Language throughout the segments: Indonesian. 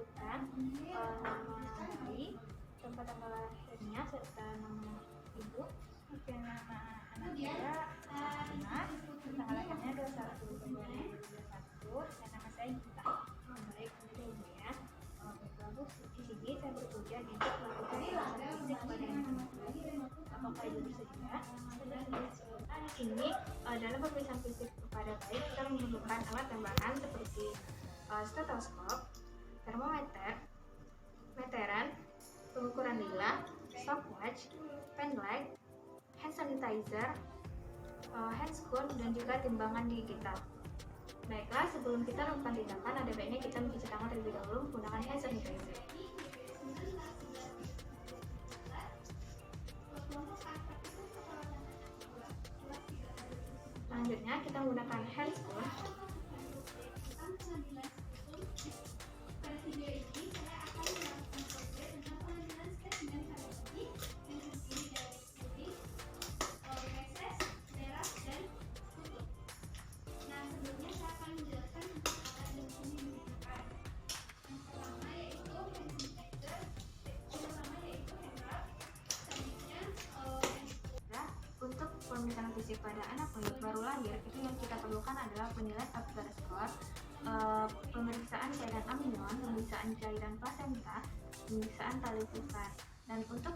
menyebutkan nama bayi, tempat tanggal lahirnya serta nama ibu, nama anak saya Fatimah, tanggal lahirnya 21 Februari 2021, dan nama saya Gita. Baik, kemudian ibu ya. Lalu di sini saya bertujuan untuk melakukan pemeriksaan fisik pada anak. Apakah ibu bisa juga? Di sini dalam pemeriksaan fisik kepada bayi kita memerlukan alat tambahan seperti stetoskop, termometer, meteran, pengukuran lila, stopwatch, pen light, hand sanitizer, hand scope, dan juga timbangan digital. Baiklah, sebelum kita melakukan tindakan, ada baiknya kita mencuci tangan terlebih dahulu menggunakan hand sanitizer. Selanjutnya kita menggunakan hand scope. Untuk pemeriksaan fisik pada anak baru lahir, itu yang kita perlukan adalah penilaian Apgar score, pemeriksaan cairan amnion, pemeriksaan cairan plasenta, pemeriksaan tali pusat. Dan untuk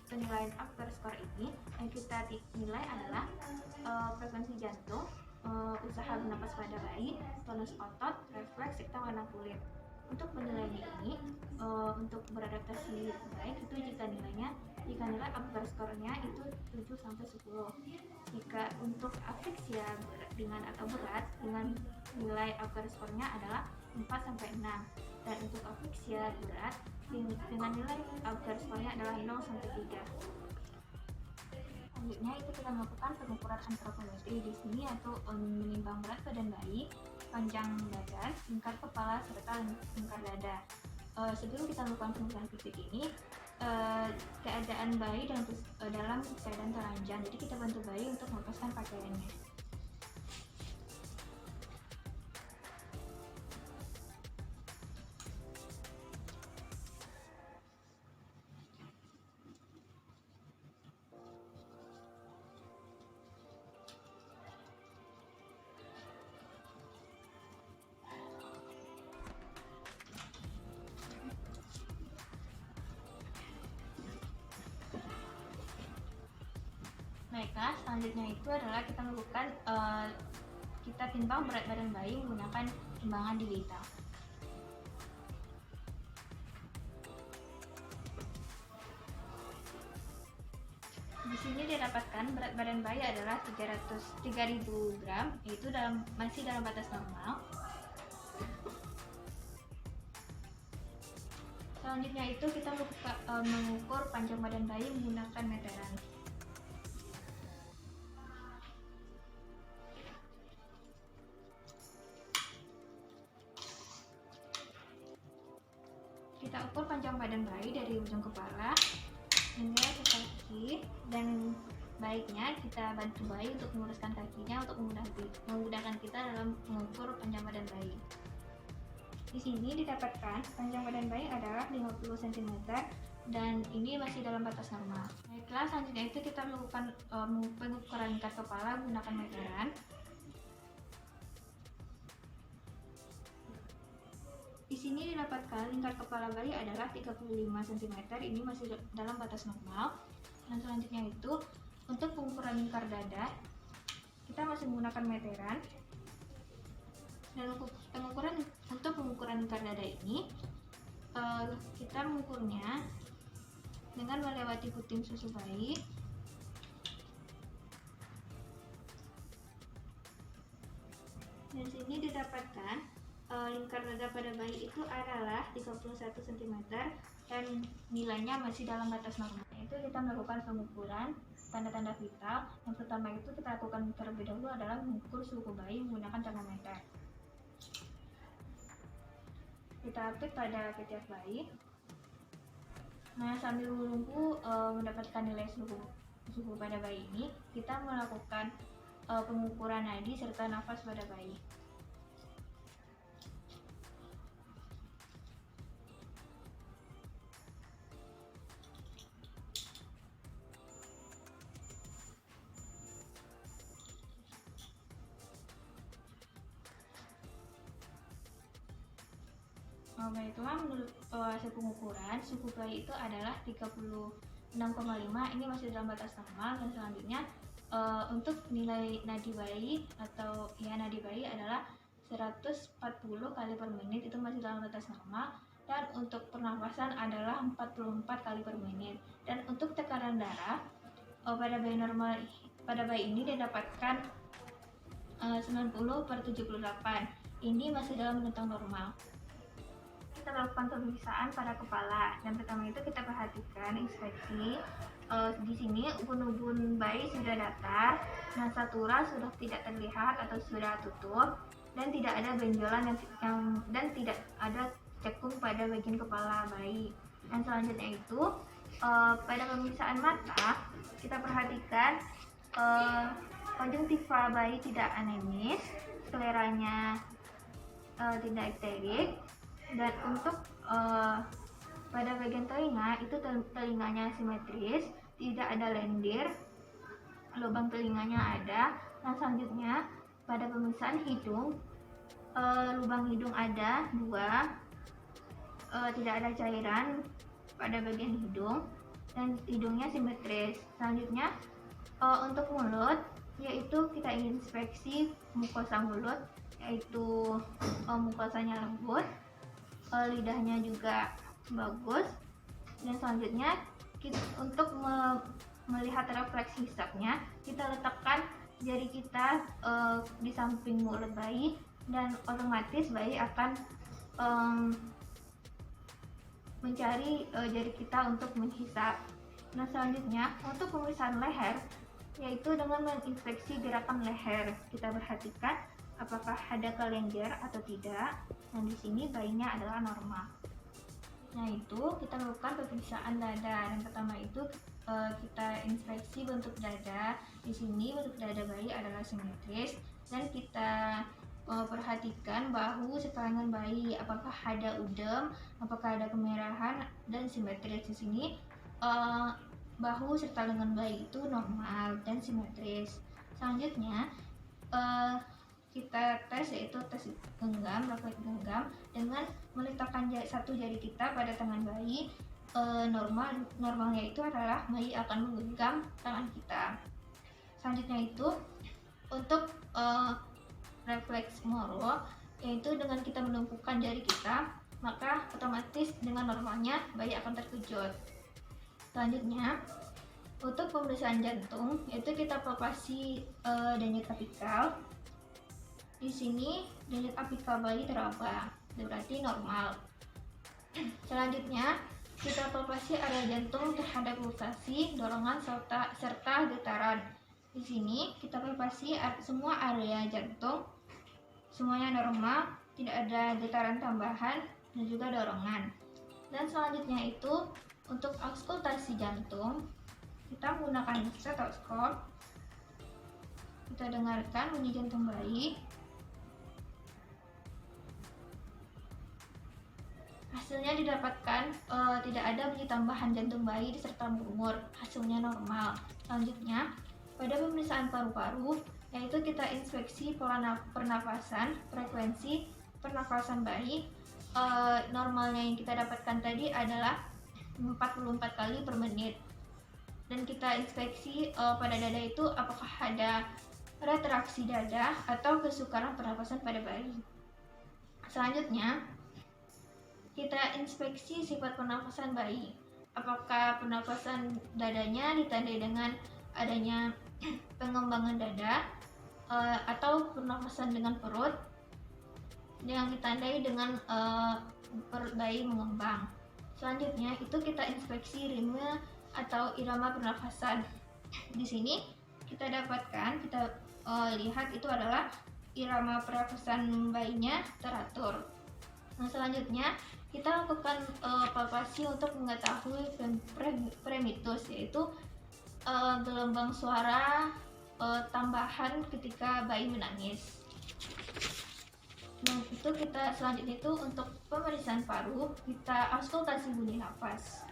penilaian Apgar score ini, yang kita nilai adalah frekuensi jantung, usaha bernapas pada bayi, tonus otot, refleks, serta warna kulit. Untuk penilaian ini, untuk beradaptasi baik itu jika nilai Apgar skornya itu 7-10. Jika untuk afiksia ringan atau berat, dengan nilai Apgar skornya adalah 4-6. Dan untuk afiksia berat dengan nilai Apgar skornya adalah 0-3. Selanjutnya itu kita melakukan pengukuran antropometri di sini, yaitu menimbang berat badan bayi, panjang badan, lingkar kepala, serta lingkar dada. Sebelum kita melakukan pemeriksaan fisik ini, keadaan bayi dalam keadaan telanjang, jadi kita bantu bayi untuk melepaskan pakaiannya. Baiklah, selanjutnya itu adalah kita melakukan kita timbang berat badan bayi menggunakan timbangan digital. Di sini didapatkan berat badan bayi adalah 3.000 gram, yaitu masih dalam batas normal. Selanjutnya itu kita mengukur panjang badan bayi menggunakan meteran. Kita ukur panjang badan bayi dari ujung kepala hingga ke kaki, dan baiknya kita bantu bayi untuk meluruskan kakinya untuk memudahkan kita dalam mengukur panjang badan bayi. Di sini didapatkan panjang badan bayi adalah 50 cm dan ini masih dalam batas normal. Baiklah, selanjutnya itu kita melakukan pengukuran lingkar kepala menggunakan meteran. Di sini didapatkan lingkar kepala bayi adalah 35 cm, ini masih dalam batas normal. Dan selanjutnya itu untuk pengukuran lingkar dada, kita masih menggunakan meteran. Dan untuk pengukuran lingkar dada ini, kita mengukurnya dengan melewati puting susu bayi. Dan sini didapatkan lingkar dada pada bayi itu adalah 31 cm dan nilainya masih dalam batas normal. Itu kita melakukan pengukuran tanda-tanda vital. Yang pertama itu kita lakukan terlebih dahulu adalah mengukur suhu bayi menggunakan termometer. Kita apit pada ketiak bayi. Nah, sambil menunggu mendapatkan nilai suhu pada bayi ini, kita melakukan pengukuran nadi serta nafas pada bayi. Baiklah, menurut hasil pengukuran suhu bayi itu adalah 36,5. Ini masih dalam batas normal. Dan selanjutnya untuk nilai nadi bayi atau nadi bayi adalah 140 kali per menit, itu masih dalam batas normal. Dan untuk pernapasan adalah 44 kali per menit. Dan untuk tekanan darah pada bayi ini didapatkan 90/78. Ini masih dalam rentang normal. Kita lakukan pemeriksaan pada kepala. Yang pertama itu kita perhatikan inspeksi. Di sini ubun-ubun bayi sudah datar, nasatura sudah tidak terlihat atau sudah tutup, dan tidak ada benjolan dan tidak ada cekung pada bagian kepala bayi. Dan selanjutnya itu pada pemeriksaan mata kita perhatikan konjungtiva bayi tidak anemis, skleranya tidak ikterik, dan untuk pada bagian telinga itu telinganya simetris, tidak ada lendir, lubang telinganya ada. Nah, selanjutnya pada pemeriksaan hidung, lubang hidung ada 2, tidak ada cairan pada bagian hidung, dan hidungnya simetris. Selanjutnya untuk mulut, yaitu kita inspeksi mukosa mulut, yaitu mukosanya lembut, lidahnya juga bagus. Dan selanjutnya untuk melihat refleks hisapnya, kita letakkan jari kita di samping mulut bayi, dan otomatis bayi akan mencari jari kita untuk menghisap. Nah, selanjutnya untuk pemeriksaan leher, yaitu dengan menginspeksi gerakan leher, kita perhatikan apakah ada kelenjar atau tidak. Dan di sini bayinya adalah normal. Nah, itu kita lakukan pemeriksaan dada. Yang pertama itu kita inspeksi bentuk dada. Di sini bentuk dada bayi adalah simetris, dan kita perhatikan bahu serta lengan bayi, apakah ada udem, apakah ada kemerahan, dan simetris. Di sini bahu serta lengan bayi itu normal dan simetris. Selanjutnya kita tes, yaitu tes genggam, refleks genggam, dengan meletakkan satu jari kita pada tangan bayi. Normalnya itu adalah bayi akan menggenggam tangan kita. Selanjutnya itu untuk refleks Moro, yaitu dengan kita menumpukan jari kita, maka otomatis dengan normalnya bayi akan terkejut. Selanjutnya untuk pemeriksaan jantung, yaitu kita palpasi denyut apikal. Di sini denyut apikal bayi teraba, berarti normal. Selanjutnya kita palpasi area jantung terhadap pulsasi, dorongan serta getaran. Di sini kita palpasi semua area jantung, semuanya normal, tidak ada getaran tambahan dan juga dorongan. Dan selanjutnya itu untuk auskultasi jantung, kita menggunakan stetoskop. Kita dengarkan bunyi jantung bayi. Hasilnya didapatkan tidak ada bunyi tambahan jantung bayi serta murmur, hasilnya normal. Selanjutnya pada pemeriksaan paru-paru, yaitu kita inspeksi pola pernapasan, frekuensi pernapasan bayi. Normalnya yang kita dapatkan tadi adalah 44 kali per menit. Dan kita inspeksi pada dada itu apakah ada retraksi dada atau kesukaran pernapasan pada bayi. Selanjutnya kita inspeksi sifat pernapasan bayi, apakah pernapasan dadanya ditandai dengan adanya pengembangan dada atau pernapasan dengan perut yang ditandai dengan perut bayi mengembang. Selanjutnya itu kita inspeksi ritme atau irama pernapasan. Di sini kita dapatkan, kita lihat itu adalah irama pernapasan bayinya teratur. Nah, selanjutnya kita lakukan palpasi untuk mengetahui premitus, yaitu gelombang suara tambahan ketika bayi menangis. Nah, itu kita selanjutnya itu untuk pemeriksaan paru, kita auskultasi bunyi nafas.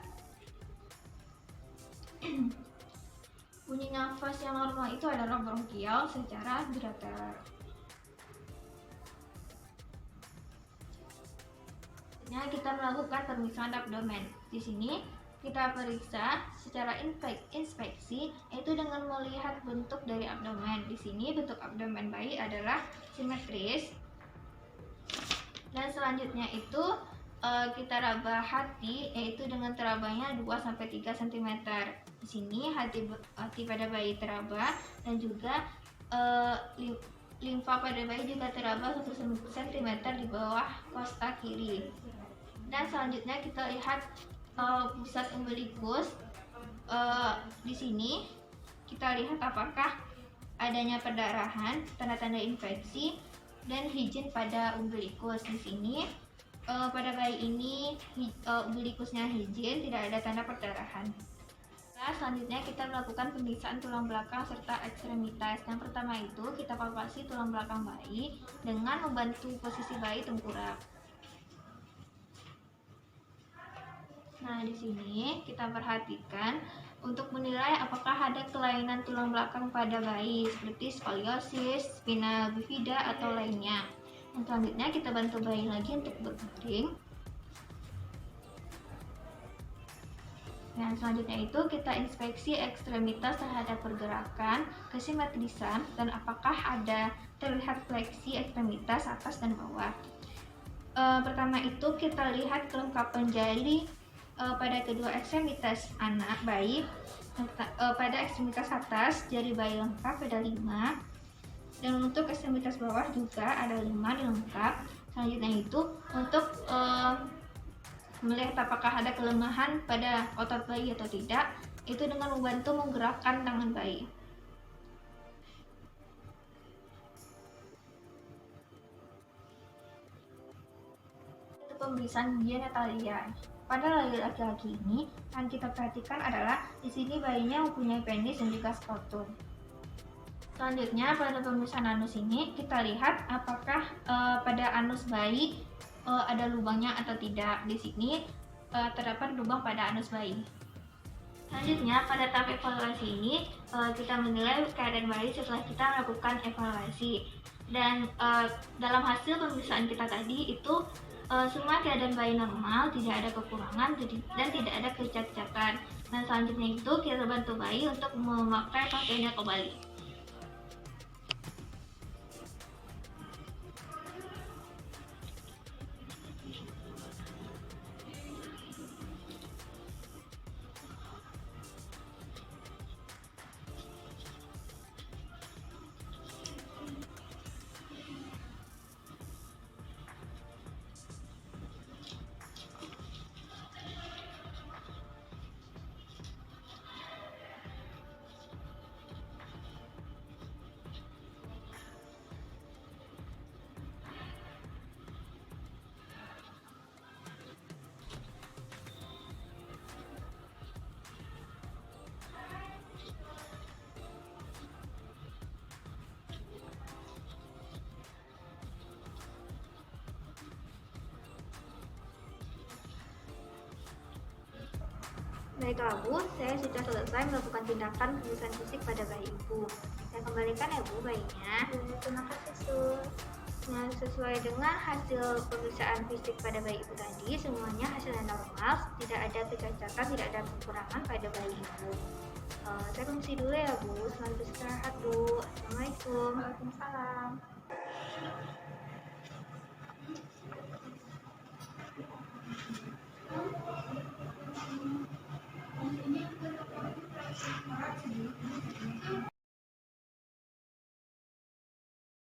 Bunyi nafas yang normal itu adalah bronkial secara bilateral. Selanjutnya kita melakukan pemeriksaan abdomen. Di sini kita periksa secara inspeksi, yaitu dengan melihat bentuk dari abdomen. Di sini bentuk abdomen bayi adalah simetris. Dan selanjutnya itu kita raba hati, yaitu dengan terabanya 2-3 cm. Di sini hati pada bayi teraba, dan juga limfa pada bayi juga teraba 1 cm di bawah kosta kiri. Dan selanjutnya kita lihat pusat umbilikus. Di sini kita lihat apakah adanya perdarahan, tanda-tanda infeksi, dan higien pada umbilikus. Di sini pada bayi ini umbilikusnya higien, tidak ada tanda perdarahan. Nah, selanjutnya kita melakukan pemeriksaan tulang belakang serta ekstremitas. Yang pertama itu kita palpasi tulang belakang bayi dengan membantu posisi bayi tengkurap. Nah, di sini kita perhatikan untuk menilai apakah ada kelainan tulang belakang pada bayi seperti skoliosis, spina bifida atau lainnya. Dan selanjutnya kita bantu bayi lagi untuk berbaring. Nah, selanjutnya itu kita inspeksi ekstremitas terhadap pergerakan, kesimetrisan, dan apakah ada terlihat fleksi ekstremitas atas dan bawah. Pertama itu kita lihat kelengkapan jari pada kedua ekstremitas anak bayi. Pada ekstremitas atas jari bayi lengkap ada 5, dan untuk ekstremitas bawah juga ada 5 dilengkap. Selanjutnya itu untuk melihat apakah ada kelemahan pada otot bayi atau tidak, itu dengan membantu menggerakkan tangan bayi. Untuk pemeriksaan genitalia pada laki-laki ini, yang kita perhatikan adalah di sini bayinya mempunyai penis dan juga skrotum. Selanjutnya pada pemeriksaan anus ini kita lihat apakah pada anus bayi ada lubangnya atau tidak. Di sini terdapat lubang pada anus bayi. Selanjutnya pada tahap evaluasi ini kita menilai keadaan bayi setelah kita melakukan evaluasi. Dan dalam hasil pemeriksaan kita tadi itu semua keadaan bayi normal, tidak ada kekurangan dan tidak ada kecacatan. Dan selanjutnya itu kita bantu bayi untuk memakai pakaiannya kembali. Baiklah Bu, saya sudah selesai melakukan tindakan pemeriksaan fisik pada bayi Ibu. Saya kembalikan ya Bu bayinya. Terima kasih Sus. Nah, sesuai dengan hasil pemeriksaan fisik pada bayi Ibu tadi, semuanya hasilnya normal, tidak ada kecacatan, tidak ada kekurangan pada bayi Ibu. Saya permisi dulu ya Bu, selamat beristirahat Bu. Assalamualaikum. Waalaikumsalam.